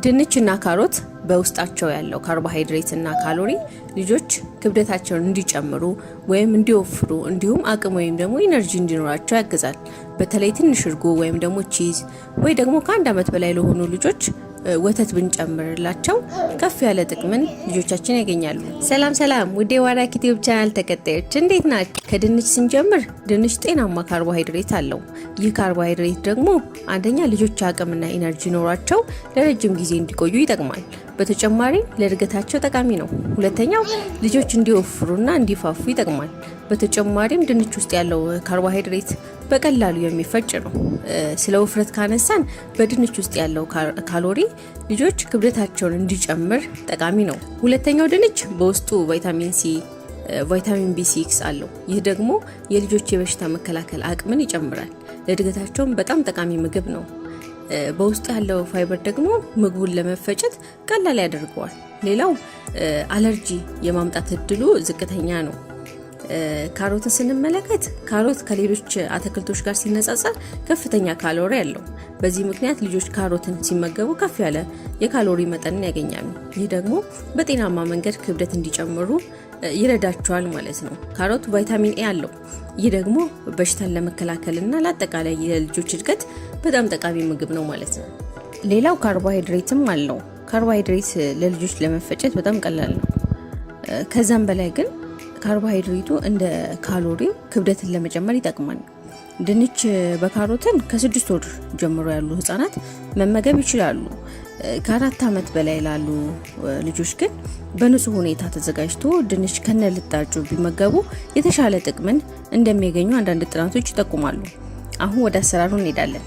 ድንችና ካሮት በውስጣቸው ያለው ካርቦሃይድሬት እና ካሎሪ ልጆች ክብደታቸውን እንዲጨምሩ ወይም እንዲወፍሩ እንዲሁም አቅም ወይም ደግሞ ኢነርጂ እንዲኖራቸው ያግዛል። በተለይ ትንሽ እርጎ ወይም ደግሞ ቺዝ ወይ ደግሞ ከ1 ዓመት በላይ ለሆኑ ልጆች ወተት ብንጨምርላቸው ከፍ ያለ ጥቅምን ልጆቻችን ያገኛሉ። ሰላም ውዴ ዋራኪ ዩቲዩብ ቻናል ተከታዮች እንዴት ናችሁ? ከድንች ስንጀምር ድንች ጤናማ ካርቦሃይድሬት አለው። ይህ ካርቦሃይድሬት ደግሞ አንደኛ ልጆች አቅምና ኢነርጂ ኖሯቸው ለረጅም ጊዜ እንዲቆዩ ይጠቅማል። በተጨማሪ ለእድገታቸው ጠቃሚ ነው። ሁለተኛው ልጆች እንዲወፍሩና እንዲፋፉ ይጠቅማል። በተጨማሪም ድንች ውስጥ ያለው ካርቦሃይድሬት በቀላሉ የሚፈጭ ነው። ስለ ውፍረት ካነሳን በድንች ውስጥ ያለው ካሎሪ ልጆች ክብደታቸውን እንዲጨምር ጠቃሚ ነው። ሁለተኛው ድንች በውስጡ ቫይታሚን ሲ፣ ቫይታሚን B6 አለው። ይህ ደግሞ የልጆች የበሽታ መከላከል አቅምን ይጨምራል። ለእድገታቸውም በጣም ጠቃሚ ምግብ ነው። በውስጡ ያለው ፋይበር ደግሞ ምግቡን ለመፈጨት ቀላል ያደርገዋል። ሌላው አለርጂ የማምጣት እድሉ ዝቅተኛ ነው። ካሮትን ስንመለከት ካሮት ከሌሎች አትክልቶች ጋር ሲነጻጸር ከፍተኛ ካሎሪ አለው። በዚህ ምክንያት ልጆች ካሮትን ሲመገቡ ከፍ ያለ የካሎሪ መጠንን ያገኛሉ። ይህ ደግሞ በጤናማ መንገድ ክብደት እንዲጨምሩ ይረዳቸዋል ማለት ነው። ካሮት ቫይታሚን ኤ አለው። ይህ ደግሞ በሽታን ለመከላከልና ለአጠቃላይ የልጆች እድገት በጣም ጠቃሚ ምግብ ነው ማለት ነው። ሌላው ካርቦሃይድሬትም አለው። ካርቦሃይድሬት ለልጆች ለመፈጨት በጣም ቀላል ነው። ከዛም በላይ ግን ካርቦሃይድሬቱ እንደ ካሎሪ ክብደትን ለመጨመር ይጠቅማል። ድንች በካሮትን ከ6 ወር ጀምሮ ያሉ ህፃናት መመገብ ይችላሉ። ከ4 ዓመት በላይ ላሉ ልጆች ግን በንጹህ ሁኔታ ተዘጋጅቶ ድንች ከነልጣጩ ቢመገቡ የተሻለ ጥቅምን እንደሚያገኙ አንዳንድ ጥናቶች ይጠቁማሉ። አሁን ወደ አሰራሩ እንሄዳለን።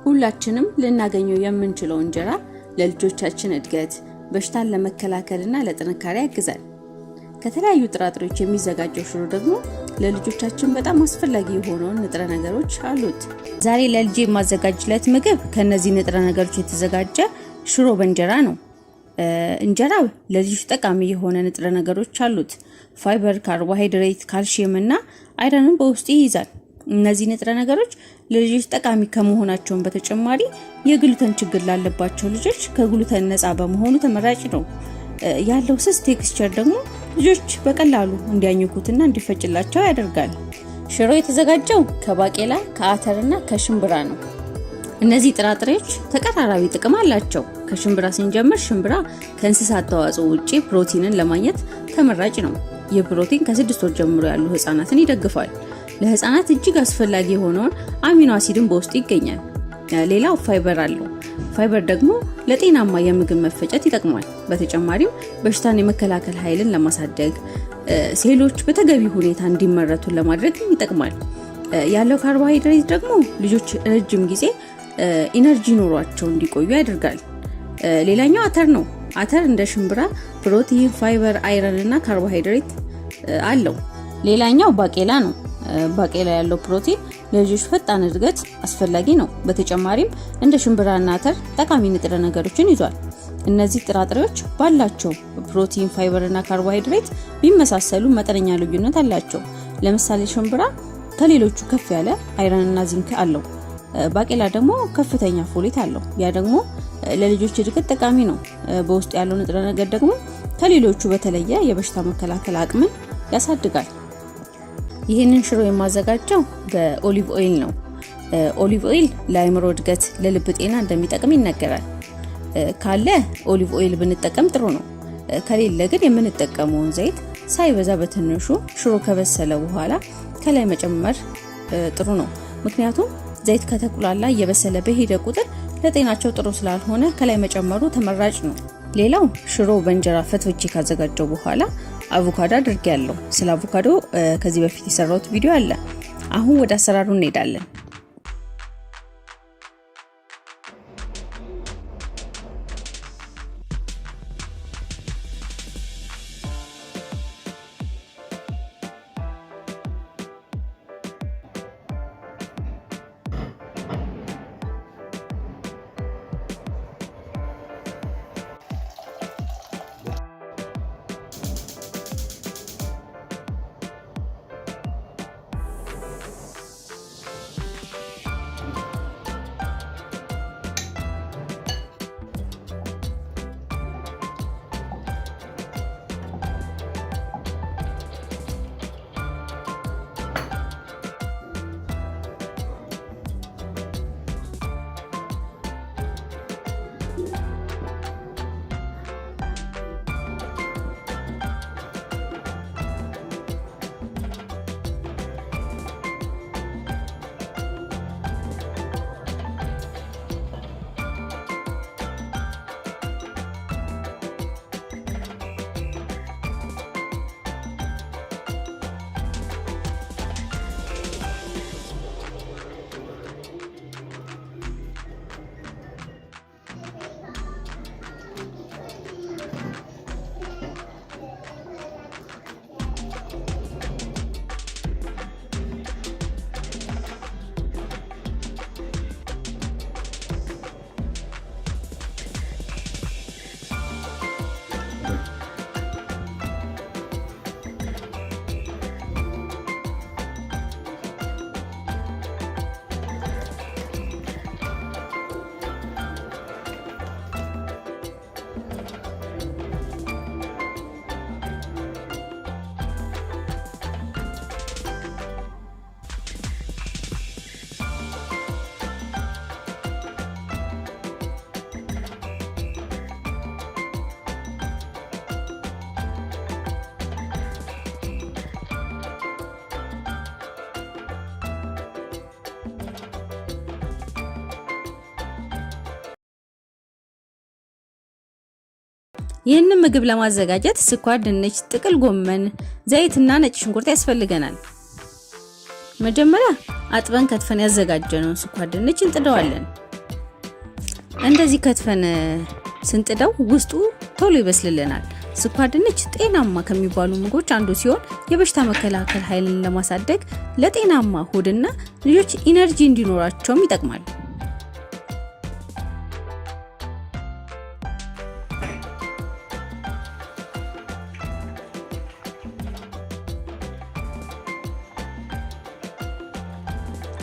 ሁላችንም ልናገኘው የምንችለው እንጀራ ለልጆቻችን እድገት በሽታን ለመከላከልና ለጥንካሬ ያግዛል። ከተለያዩ ጥራጥሬዎች የሚዘጋጀው ሽሮ ደግሞ ለልጆቻችን በጣም አስፈላጊ የሆኑ ንጥረ ነገሮች አሉት። ዛሬ ለልጄ የማዘጋጅለት ምግብ ከነዚህ ንጥረ ነገሮች የተዘጋጀ ሽሮ በእንጀራ ነው። እንጀራው ለልጆች ጠቃሚ የሆነ ንጥረ ነገሮች አሉት። ፋይበር፣ ካርቦሃይድሬት፣ ካልሲየም እና አይረንን በውስጡ ይይዛል። እነዚህ ንጥረ ነገሮች ለልጆች ጠቃሚ ከመሆናቸውን በተጨማሪ የግሉተን ችግር ላለባቸው ልጆች ከግሉተን ነፃ በመሆኑ ተመራጭ ነው። ያለው ስስ ቴክስቸር ደግሞ ልጆች በቀላሉ እንዲያኝኩትና እንዲፈጭላቸው ያደርጋል። ሽሮ የተዘጋጀው ከባቄላ፣ ከአተርና ከሽምብራ ነው። እነዚህ ጥራጥሬዎች ተቀራራቢ ጥቅም አላቸው። ከሽምብራ ስንጀምር ሽምብራ ከእንስሳት ተዋጽኦ ውጪ ፕሮቲንን ለማግኘት ተመራጭ ነው። ይህ ፕሮቲን ከ6 ወር ጀምሮ ያሉ ህፃናትን ይደግፋል። ለህፃናት እጅግ አስፈላጊ የሆነውን አሚኖ አሲድን በውስጡ ይገኛል። ሌላው ፋይበር አለው። ፋይበር ደግሞ ለጤናማ የምግብ መፈጨት ይጠቅማል። በተጨማሪም በሽታን የመከላከል ኃይልን ለማሳደግ፣ ሴሎች በተገቢ ሁኔታ እንዲመረቱ ለማድረግ ይጠቅማል። ያለው ካርቦሃይድሬት ደግሞ ልጆች ረጅም ጊዜ ኢነርጂ ኖሯቸው እንዲቆዩ ያደርጋል። ሌላኛው አተር ነው። አተር እንደ ሽምብራ ፕሮቲን፣ ፋይበር፣ አይረን እና ካርቦሃይድሬት አለው። ሌላኛው ባቄላ ነው። ባቄላ ያለው ፕሮቲን ለልጆች ፈጣን እድገት አስፈላጊ ነው። በተጨማሪም እንደ ሽምብራና አተር ጠቃሚ ንጥረ ነገሮችን ይዟል። እነዚህ ጥራጥሬዎች ባላቸው ፕሮቲን፣ ፋይበር እና ካርቦሃይድሬት ቢመሳሰሉ መጠነኛ ልዩነት አላቸው። ለምሳሌ ሽምብራ ከሌሎቹ ከፍ ያለ አይረን እና ዚንክ አለው። ባቄላ ደግሞ ከፍተኛ ፎሌት አለው። ያ ደግሞ ለልጆች እድገት ጠቃሚ ነው። በውስጡ ያለው ንጥረ ነገር ደግሞ ከሌሎቹ በተለየ የበሽታ መከላከል አቅምን ያሳድጋል። ይህንን ሽሮ የማዘጋጀው በኦሊቭ ኦይል ነው። ኦሊቭ ኦይል ለአእምሮ እድገት፣ ለልብ ጤና እንደሚጠቅም ይነገራል። ካለ ኦሊቭ ኦይል ብንጠቀም ጥሩ ነው። ከሌለ ግን የምንጠቀመውን ዘይት ሳይበዛ በትንሹ ሽሮ ከበሰለ በኋላ ከላይ መጨመር ጥሩ ነው። ምክንያቱም ዘይት ከተቁላላ እየበሰለ በሄደ ቁጥር ለጤናቸው ጥሩ ስላልሆነ ከላይ መጨመሩ ተመራጭ ነው። ሌላው ሽሮ በእንጀራ ፈትፍቼ ካዘጋጀው በኋላ አቮካዶ አድርጌያለሁ። ስለ አቮካዶ ከዚህ በፊት የሰራሁት ቪዲዮ አለ። አሁን ወደ አሰራሩ እንሄዳለን። ይህንን ምግብ ለማዘጋጀት ስኳር ድንች፣ ጥቅል ጎመን፣ ዘይትና ነጭ ሽንኩርት ያስፈልገናል። መጀመሪያ አጥበን ከትፈን ያዘጋጀነው ስኳር ድንች እንጥደዋለን። እንደዚህ ከትፈን ስንጥደው ውስጡ ቶሎ ይበስልልናል። ስኳር ድንች ጤናማ ከሚባሉ ምግቦች አንዱ ሲሆን የበሽታ መከላከል ኃይልን ለማሳደግ ለጤናማ ሆድና ልጆች ኢነርጂ እንዲኖራቸውም ይጠቅማል።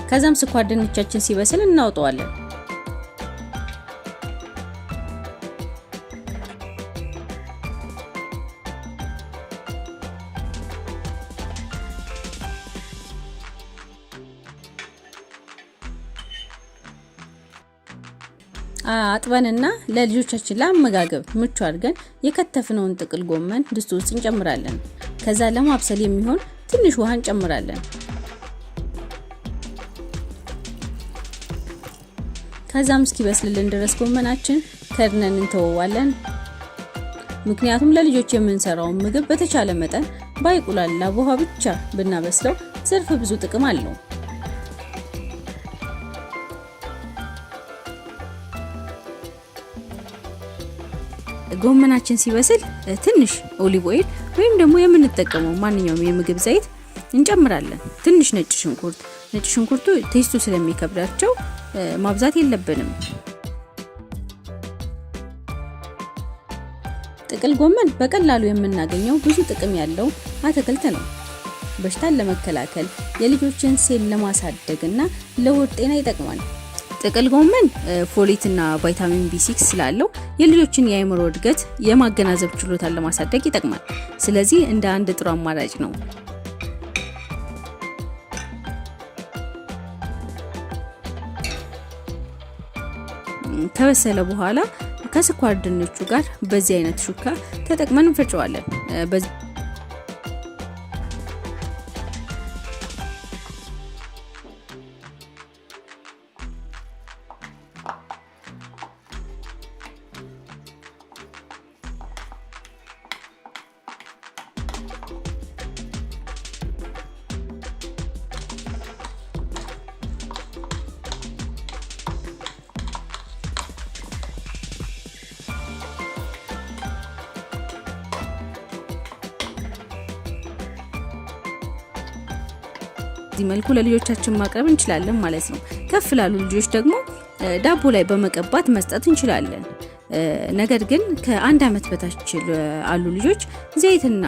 ከዛም ስኳር ድንቻችን ሲበስል እናውጣዋለን። አጥበንና ለልጆቻችን ለአመጋገብ ምቹ አድርገን የከተፍነውን ጥቅል ጎመን ድስት ውስጥ እንጨምራለን። ከዛ ለማብሰል የሚሆን ትንሽ ውሃ እንጨምራለን። ከዛም እስኪበስልልን ድረስ ጎመናችን ከድነን እንተወዋለን። ምክንያቱም ለልጆች የምንሰራውን ምግብ በተቻለ መጠን ባይቁላላ በውሃ ብቻ ብናበስለው ዘርፈ ብዙ ጥቅም አለው። ጎመናችን ሲበስል ትንሽ ኦሊቭ ኦይል ወይም ደግሞ የምንጠቀመው ማንኛውም የምግብ ዘይት እንጨምራለን። ትንሽ ነጭ ሽንኩርቱ ቴስቱ ስለሚከብዳቸው ማብዛት የለብንም። ጥቅል ጎመን በቀላሉ የምናገኘው ብዙ ጥቅም ያለው አትክልት ነው። በሽታን ለመከላከል የልጆችን ሴል ለማሳደግና ለሆድ ጤና ይጠቅማል። ጥቅል ጎመን ፎሌትና ቫይታሚን B6 ስላለው የልጆችን የአእምሮ እድገት የማገናዘብ ችሎታን ለማሳደግ ይጠቅማል። ስለዚህ እንደ አንድ ጥሩ አማራጭ ነው። ከበሰለ በኋላ ከስኳር ድንቹ ጋር በዚህ አይነት ሹካ ተጠቅመን እንፈጨዋለን። በዚህ መልኩ ለልጆቻችን ማቅረብ እንችላለን ማለት ነው። ከፍ ላሉ ልጆች ደግሞ ዳቦ ላይ በመቀባት መስጠት እንችላለን። ነገር ግን ከአንድ ዓመት በታች ያሉ ልጆች ዘይትና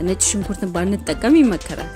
ነጭ ሽንኩርትን ባንጠቀም ይመከራል።